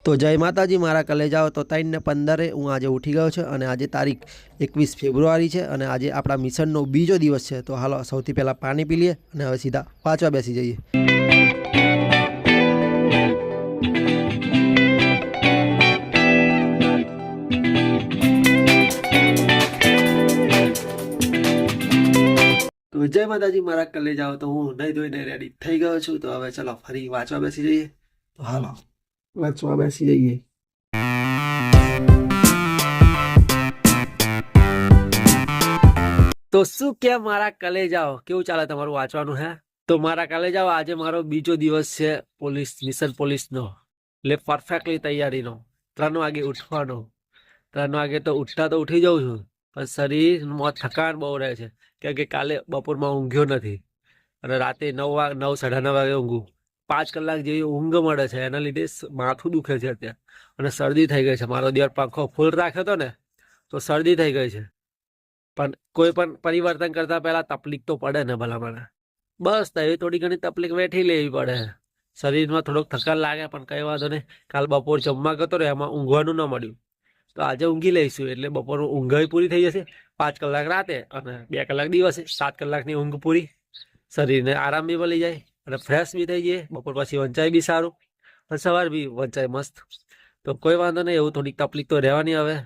તો જય માતાજી માरा कलेजाओ। तो 3:15 हूँ आज उठी गयो छे अने आज तारीख 21 फेब्रुआरी है और आज अपना मिशननो बीजो दिवस है। तो हालो सौथी पहला पानी पी लीए और हवे सीधा वाँचवा बेसी जाइए। तो जय माताजी मारा कलेजाओ। तो हूँ नहीं धोईने रेडी थई गयो छुं। तो हवे चलो फरी वाँचवा बेसी जाइए। तो हालो वाँचवा बेसी जाइए। तो शू क्या मारा कलेजाओ केवुं चाले तमारुं वांचवानुं है। तो मारा कलेजाओ आज मारो बीजो दिवस है पोलीस मिशन पोलीसनो એટલે પરફેક્ટલી તૈયારીનો 3 વાગે ઉઠવાનો। 3 વાગે તો ઉઠતા તો ઉઠી જાઉં છું પણ શરીરમાં થકાન બહુ રહે છે કેમ કે કાલે બપોરમાં ઊંઘ્યો નથી અને રાતે 9 9:30 વાગે ઊંઘું 5 કલાક જેવી ઊંઘ મળે છે એના લીધે માથું દુખે છે અત્યારે અને શરદી થઈ ગઈ છે। મારો દિવસ પંખો ફૂલ રાખ્યો હતો ને તો શરદી થઈ ગઈ છે પણ કોઈ પણ પરિવર્તન કરતા પહેલા તકલીફ તો પડે ને ભલા મને બસ તો એ થોડી ઘણી તકલીફ વેઠી લેવી પડે। શરીરમાં થોડોક થકાન લાગે પણ કઈ વાંધો નહીં। કાલ બપોર જમવા ગયો ને એમાં ઊંઘવાનું ન મળ્યું તો આજે ઊંઘી લઈશું એટલે બપોર ઊંઘ પૂરી થઈ જશે। 5 કલાક રાતે અને 2 કલાક દિવસે 7 કલાકની ઊંઘ પૂરી શરીરને આરામ બી મળી જાય અને ફ્રેશ બી થઈ જાય। બપોર પછી વંચાય બી સારું અને સવાર બી વંચાય મસ્ત। તો કોઈ વાંધો નહીં એવું થોડીક તકલીફ તો રહેવાની હવે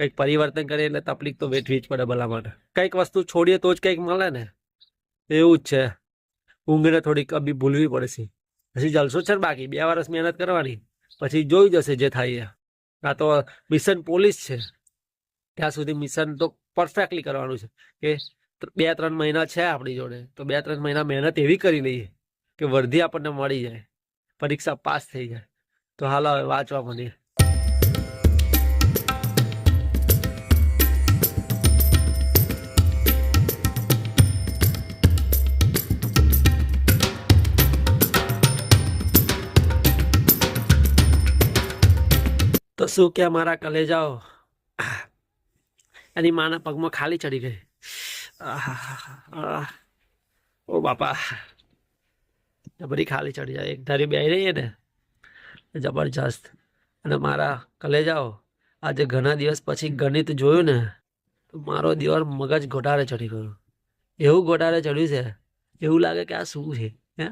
કંઈક પરિવર્તન કરે એટલે તકલીફ તો વેઠવી જ પડે ભલા માટે। કંઈક વસ્તુ છોડીએ તો જ કંઈક મળે ને એવું જ છે। ઊંઘને થોડીક અભી ભૂલવી પડશે પછી જલસો છે ને બાકી 2 વર્ષ મહેનત કરવાની પછી જોઈ જશે જે થાય। આ તો મિશન પોલીસ છે ત્યાં સુધી મિશન તો પરફેક્ટલી કરવાનું છે કે 2-3 મહિના છે આપણી જોડે તો 2-3 મહિના મહેનત એવી કરી લઈએ કે વર્ધી આપણને મળી જાય પરીક્ષા પાસ થઈ જાય। તો હાલો હવે વાંચવા માંડીએ। तो शू क्या मारा कलेजाओ एनी माना पग में खाली चढ़ी गई। ओ बापा जबरी खाली चढ़ी जाए एक धारी बेही रही है ने जबरदस्त। અને મારા કલેજાઓ આજે ઘણા દિવસ પછી ગણિત જોયું ને તો મારો દિવાર મગજ ગોટાળે ચડી ગયો। એવું ગોટાળે ચડ્યું છે એવું લાગે કે આ શું છે હે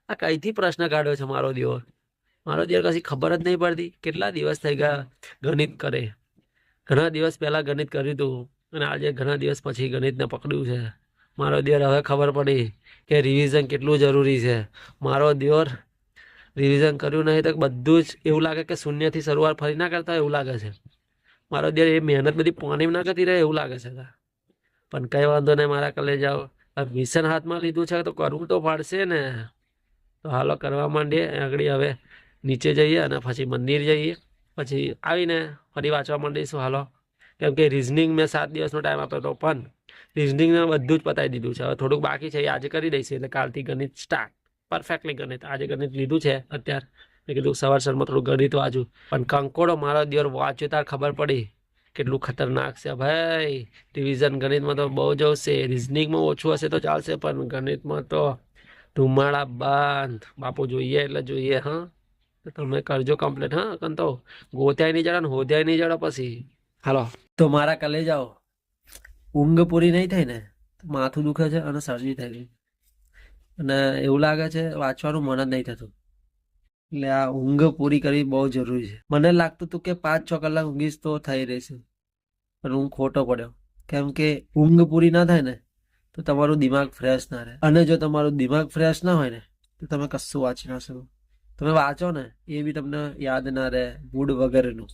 આ કઈથી પ્રશ્ન કાઢ્યો છે મારો દિવાર। મારો દિવાર કશી ખબર જ નહીં પડતી કેટલા દિવસ થઈ ગયા ગણિત કરે। ઘણા દિવસ પહેલા ગણિત કર્યું હતું અને આજે ઘણા દિવસ પછી ગણિતને પકડ્યું છે। મારો દિવાર હવે ખબર પડી કે રિવિઝન કેટલું જરૂરી છે। મારો દિવાર રિવિઝન કર્યું નહીં તો બધું જ એવું લાગે કે શૂન્યથી શરૂઆત ફરી ના કરતા એવું લાગે છે। મારો દિવાર એ મહેનત બધી પાણીમાં ના કરતી રહે એવું લાગે છે પણ કઈ વાંધો નહીં મારા કલેજાઓ આ મિશન હાથમાં લીધું છે તો કરવું તો પડશે ને। તો હાલો કરવા માંડીએ। આગળ હવે નીચે જઈએ અને પછી મંદિર જઈએ પછી આવીને ફરી વાંચવા માંડીશું। હાલો કેમ કે રિઝનિંગ મેં 7 દિવસનો ટાઈમ આપ્યો હતો પણ રિઝનિંગને બધું જ પતાવી દીધું છે। હવે થોડુંક બાકી છે એ આજે કરી દઈશું એટલે કાલથી ગણિત સ્ટાર્ટ પરફેક્ટલી ગણિત। આજે ગણિત લીધું છે અત્યારે મેં કીધું સવારમાં થોડું ગણિત વાંચું પણ કંકોડો મારો દિવસ વાંચ્યો તાર ખબર પડી કેટલું ખતરનાક છે ભાઈ। રિવિઝન ગણિતમાં તો બહુ જ આવશે રિઝનિંગમાં ઓછું હશે તો ચાલશે પણ ગણિતમાં તો ધુમાડા બંધ બાપુ જોઈએ એટલે જોઈએ। હા તો તમે કરજો કમ્પ્લીટ હા કન તો ગોત્યાય નહીં જડા ને હોદ્યાય નહીં જડા પછી હાલો। તો મારા કલેજાઓ ઊંઘ પૂરી નહીં થઈ ને માથું દુખે છે અને શરદી થઈ ગઈ અને એવું લાગે છે વાંચવાનું મન જ નહીં થતું એટલે આ ઊંઘ પૂરી કરવી બહુ જરૂરી છે। મને લાગતું હતું કે 5-6 કલાક ઊંઘીશ તો થઈ રહેશે પણ હું ખોટો પડ્યો કેમ કે ઊંઘ પૂરી ના થાય ને તો તમારું દિમાગ ફ્રેશ ના રહે અને જો તમારું દિમાગ ફ્રેશ ના હોય ને તો તમે કશું વાંચી ના શકો। તમે વાંચો ને એ બી તમને યાદ ના રહે મૂડ વગેરેનું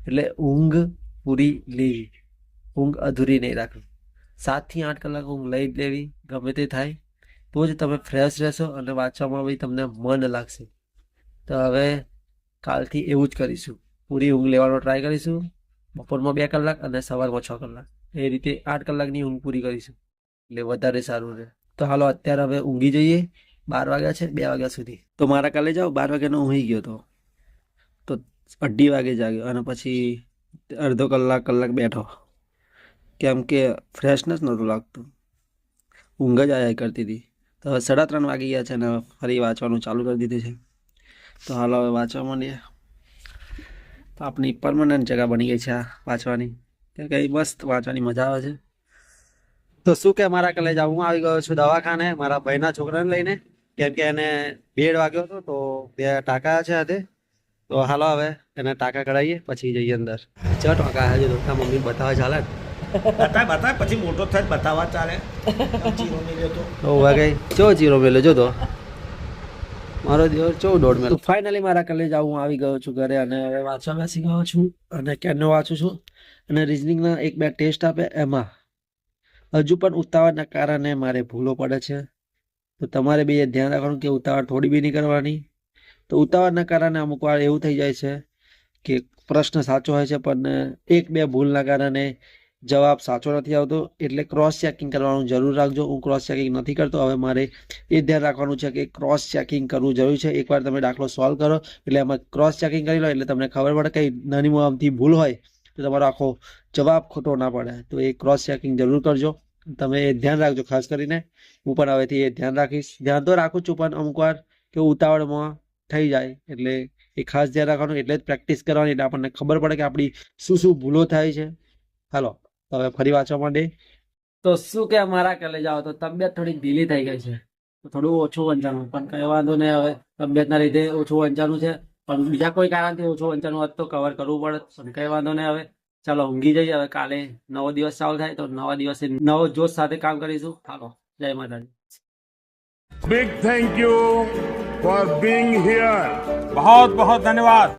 એટલે ઊંઘ પૂરી લેવી ઊંઘ અધૂરી નહીં રાખવી। 7 થી 8 કલાક ઊંઘ લઈ જ લેવી ગમે તે થાય તો જ તમે ફ્રેશ રહેશો અને વાંચવામાં બી તમને મન લાગશે। તો હવે કાલથી એવું જ કરીશું પૂરી ઊંઘ લેવાનો ટ્રાય કરીશું બપોરમાં 2 કલાક અને સવારમાં 6 કલાક એ રીતે 8 કલાકની ઊંઘ પૂરી કરીશું એટલે વધારે સારું રહે। તો હાલો અત્યારે હવે ઊંઘી જઈએ 12 વાગ્યા છે 2 વાગ્યા સુધી। તો મારા કાલે જાઓ 12 વાગ્યાનો ઊંઘી ગયો તો 2:30 વાગે જાગ્યો અને પછી અડધો કલાક બેઠો કેમ કે ફ્રેશનેસ નહોતું લાગતું ઊંઘ જ આયા કરતી હતી। તો 3:30 વાગી ગયા છે અને ફરી વાંચવાનું ચાલુ કરી દીધું છે। તો હાલો હવે વાંચવા માંડીએ। તો આપણી પરમનન્ટ જગ્યા બની ગઈ છે આ વાંચવાની, કેમ કે મસ્ત વાંચવાની મજા આવે છે. તો શું કે મારા કલેજા, હું આવી ગયો છું દવાખાને મારા ભાઈના છોકરાને લઈને, કેમ કે એને 2 વાગ્યો હતો તો 2 ટાંકા છે હાથે. તો હાલો હવે એને ટાંકા કઢાવીએ પછી જઈએ અંદર. ચો ટાંકા હજુ તો મમ્મી બતાવે ચાલે ને? બતાય પછી મોટો થાય બતાવવા ચાલે. ચીરો નહીં લેતો. તો વાગે ચો જીરો મેલો જો તો મારો દિવસ 14 મેલો. ફાઇનલી મારા કલેજા હું આવી ગયો છું ઘરે અને હવે વાંચવા બેસી ગયો છું અને કેનો વાંચું છું. અને રિઝનિંગના 1-2 ટેસ્ટ આપે એમાં હજુ પણ ઉતાવળના કારણે મારે ભૂલો પડે છે. તો તમારે બી એ ધ્યાન રાખવાનું કે ઉતાવળ થોડી બી નહીં કરવાની. તો ઉતાવળના કારણે અમુક વાર એવું થઈ જાય છે કે પ્રશ્ન સાચો હોય છે પણ 1-2 ભૂલના કારણે જવાબ સાચો નથી આવતો. એટલે ક્રોસ ચેકિંગ કરવાનું જરૂર રાખજો. હું ક્રોસ ચેકિંગ નથી કરતો. હવે મારે એ ધ્યાન રાખવાનું છે કે ક્રોસ ચેકિંગ કરવું જરૂરી છે. એકવાર તમે દાખલો સોલ્વ કરો એટલે એમાં ક્રોસ ચેકિંગ કરી લો એટલે તમને ખબર પડે કે નાની મોટી ભૂલ હોય તો તમારો આખો જવાબ ખોટો ના પડે. તો એ ક્રોસ ચેકિંગ જરૂર કરજો. તમે એ ધ્યાન રાખજો ખાસ કરીને. હું પણ હવેથી એ ધ્યાન રાખીશ. ધ્યાન તો રાખું છું પણ અમુક વાર કે ઉતાવળમાં થઈ જાય એટલે એ ખાસ ધ્યાન રાખવાનું. એટલે જ પ્રેક્ટિસ કરવાની એટલે આપણને ખબર પડે કે આપણી શું શું ભૂલો થાય છે. હાલો હવે ફરી વાંચવા માંડે. તો શું કે મારા કલેજાઓ, તો તબિયત થોડી ઢીલી થઈ ગઈ છે, તો થોડું ઓછું વંચાણું, પણ કઈ વાંધો નહીં. હવે તબિયતના લીધે ઓછું વંચાણું છે પણ બીજા કોઈ કારણથી ઓછું વંચાણું હોત તો કવર કરવું પડે, પણ કઈ વાંધો નહીં. હવે ચાલો ઊંઘી જઈએ. હવે કાલે નવો દિવસ ચાલુ થાય તો નવા દિવસે નવો જોશ સાથે કામ કરીશું. હાલો, જય માતાજી. Big thank you for being here. बहुत बहुत धन्यवाद.